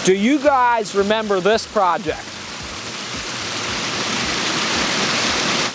Do you guys remember this project?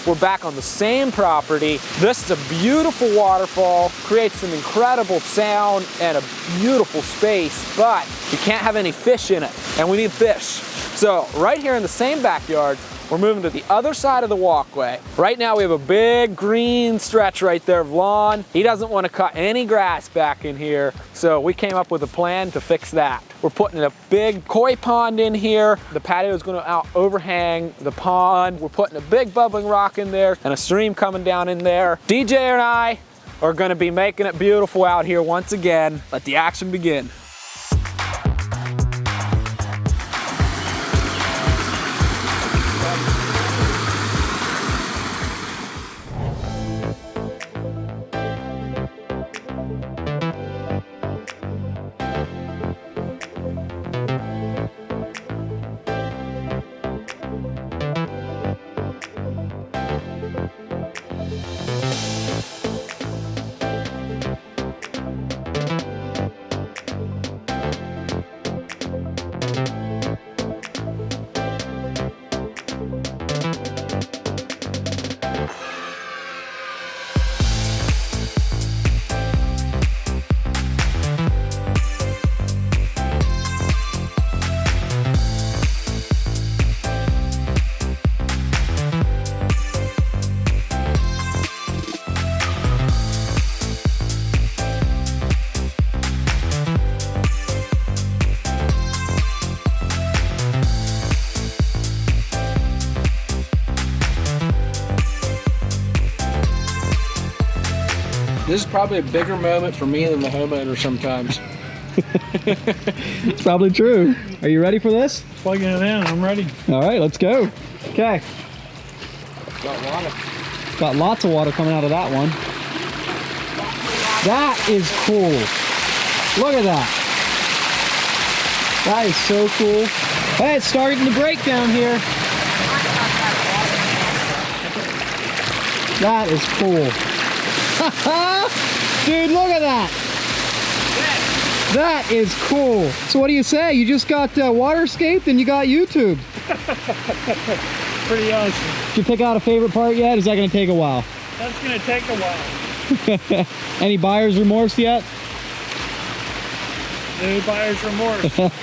We're back on the same property. This is a beautiful waterfall, creates some incredible sound and a beautiful space, but you can't have any fish in it, and we need fish. So right here in the same backyard, we're moving to the other side of the walkway. Right now we have a big green stretch right there of lawn. He doesn't want to cut any grass back in here, so we came up with a plan to fix that. We're putting a big koi pond in here. The patio is going to overhang the pond. We're putting a big bubbling rock in there and a stream coming down in there. DJ and I are going to be making it beautiful out here once again. Let the action begin. This is probably a bigger moment for me than the homeowner sometimes. It's probably true. Are you ready for this? Plugging it in, I'm ready. All right, let's go. Okay. Got water. Got lots of water coming out of that one. That is cool. Look at that. That is so cool. Hey, it's starting to break down here. That is cool. Dude, look at that. That is cool. So what do you say? You just got waterscaped and you got YouTube. Pretty awesome. Did you pick out a favorite part yet? Is that going to take a while? That's going to take a while. Any buyer's remorse yet? No buyer's remorse.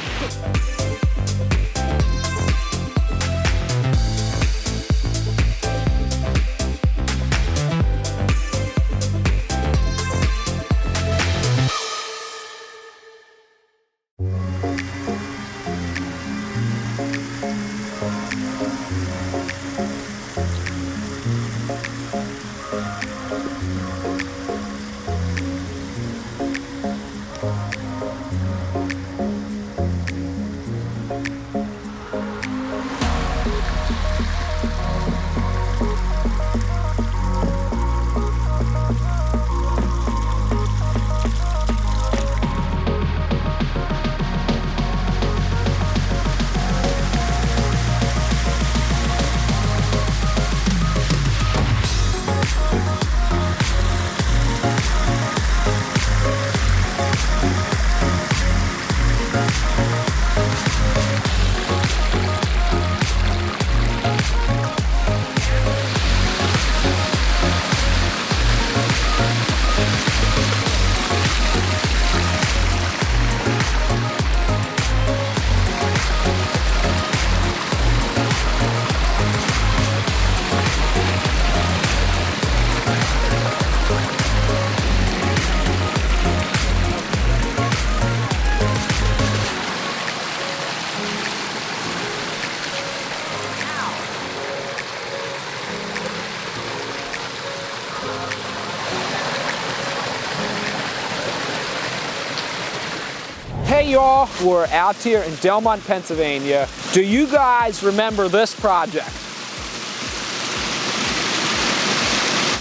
Hey y'all, we're out here in Delmont, Pennsylvania. Do you guys remember this project?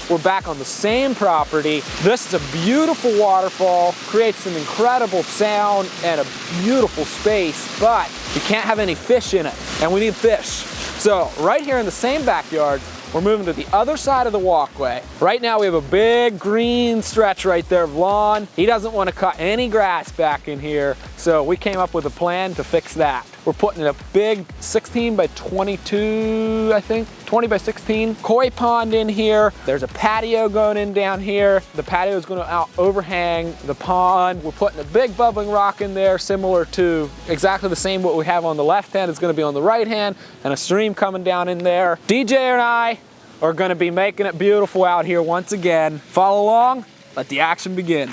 We're back on the same property. This is a beautiful waterfall, creates some incredible sound and a beautiful space, but you can't have any fish in it, and we need fish. So right here in the same backyard, we're moving to the other side of the walkway. Right now we have a big green stretch right there of lawn. He doesn't want to cut any grass back in here, So we came up with a plan to fix that. We're putting a big 16 by 22, I think, 20 by 16 koi pond in here. There's a patio going in down here. The patio is going to overhang the pond. We're putting a big bubbling rock in there, similar to exactly the same what we have on the left hand is going to be on the right hand, and a stream coming down in there. DJ and I are going to be making it beautiful out here once again. Follow along, let the action begin.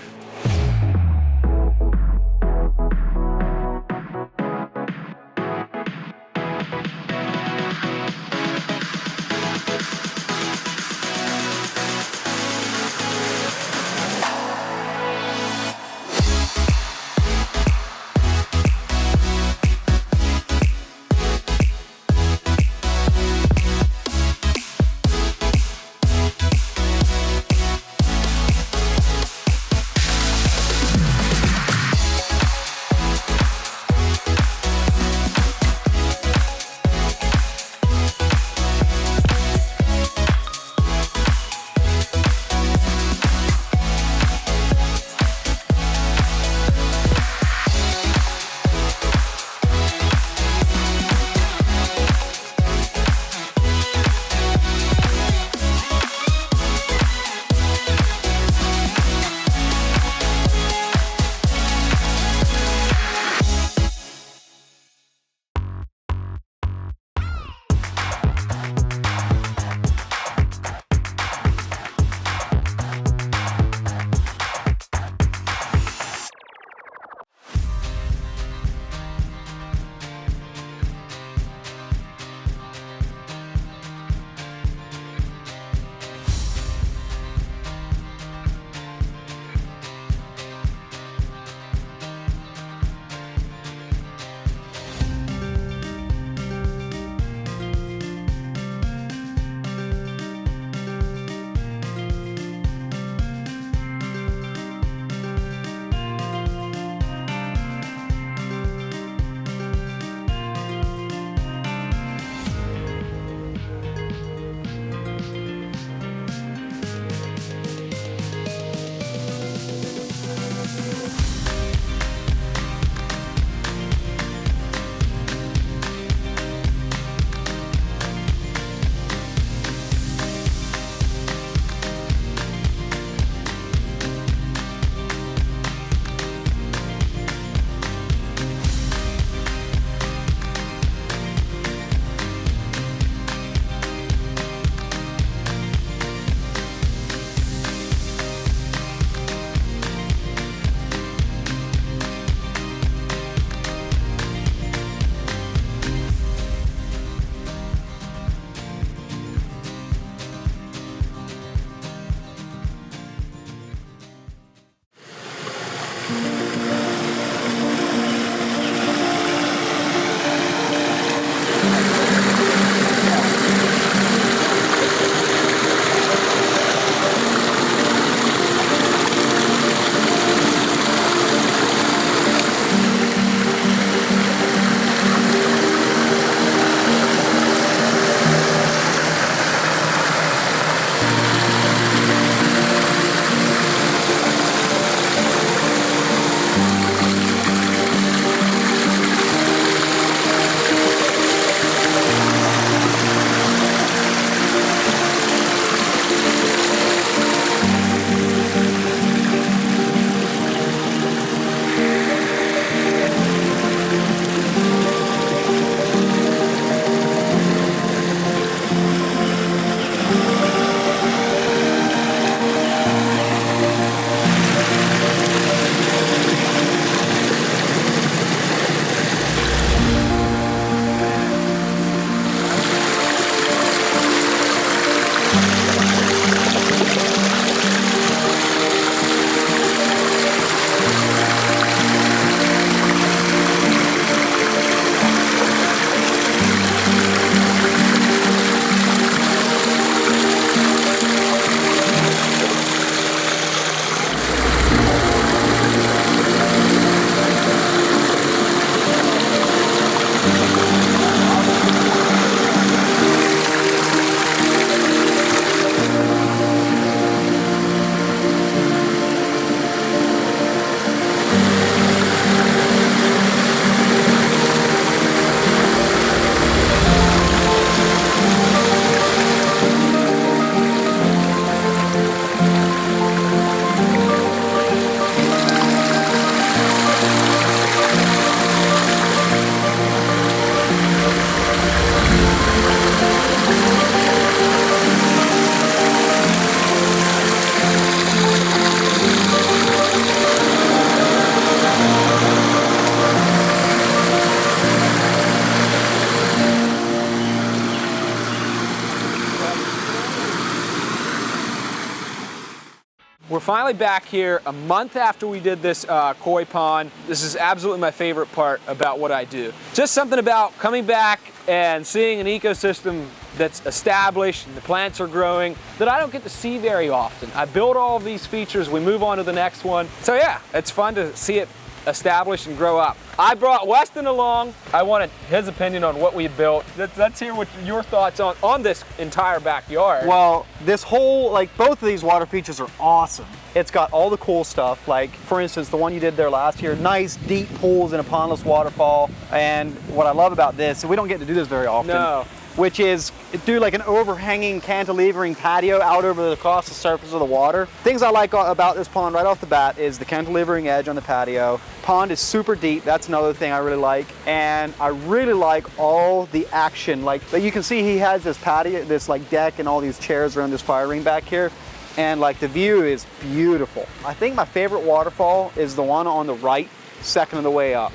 finally back here a month after we did this koi pond. This is absolutely my favorite part about what I do. Just something about coming back and seeing an ecosystem that's established and the plants are growing that I don't get to see very often. I build all of these features, we move on to the next one. So yeah, it's fun to see it establish and grow up. I brought Weston along. I wanted his opinion on what we built. Let's hear what your thoughts on this entire backyard. Well, this whole, like, both of these water features are awesome. It's got all the cool stuff, like, for instance, the one you did there last year, nice deep pools in a pondless waterfall. And what I love about this, and we don't get to do this very often, No. which is do like an overhanging cantilevering patio out over across the surface of the water. Things I like about this pond right off the bat is the cantilevering edge on the patio. Pond is super deep, that's another thing I really like. And I really like all the action. Like you can see he has this patio, this like deck and all these chairs around this fire ring back here. And like the view is beautiful. I think my favorite waterfall is the one on the right, second of the way up.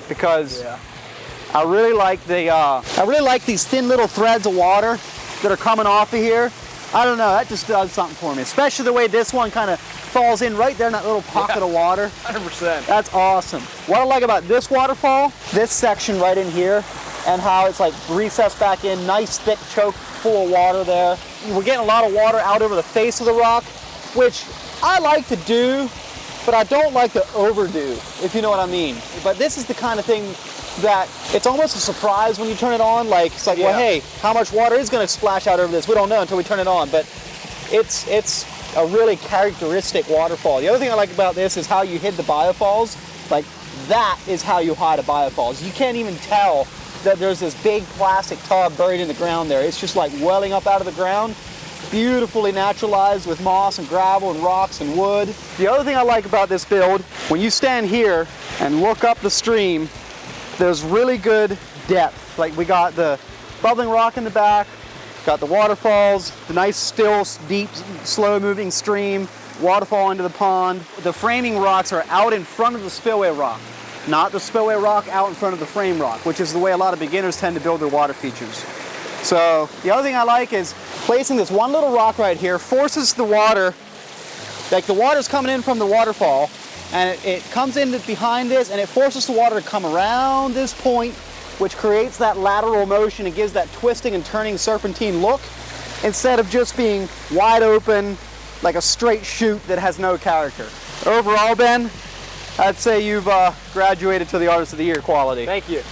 Because I really like these thin little threads of water that are coming off of here. I don't know, that just does something for me. Especially the way this one kind of falls in right there in that little pocket of water. 100%. That's awesome. What I like about this waterfall, this section right in here, and how it's like recessed back in, nice thick choke full of water there. We're getting a lot of water out over the face of the rock, which I like to do, but I don't like to overdo, if you know what I mean. But this is the kind of thing that it's almost a surprise when you turn it on. Like, it's like, well, hey, how much water is going to splash out over this? We don't know until we turn it on, but it's a really characteristic waterfall. The other thing I like about this is how you hid the biofalls. Like, that is how you hide a biofalls. You can't even tell that there's this big plastic tub buried in the ground there. It's just like welling up out of the ground, beautifully naturalized with moss and gravel and rocks and wood. The other thing I like about this build, when you stand here and look up the stream, there's really good depth. Like, we got the bubbling rock in the back, got the waterfalls, the nice still, deep, slow moving stream, waterfall into the pond. The framing rocks are out in front of the spillway rock, not the spillway rock out in front of the frame rock, which is the way a lot of beginners tend to build their water features. So the other thing I like is placing this one little rock right here forces the water, like the water's coming in from the waterfall, and it comes in behind this, and it forces the water to come around this point, which creates that lateral motion and gives that twisting and turning serpentine look, instead of just being wide open like a straight chute that has no character. Overall, Ben, I'd say you've graduated to the Artist of the Year quality. Thank you.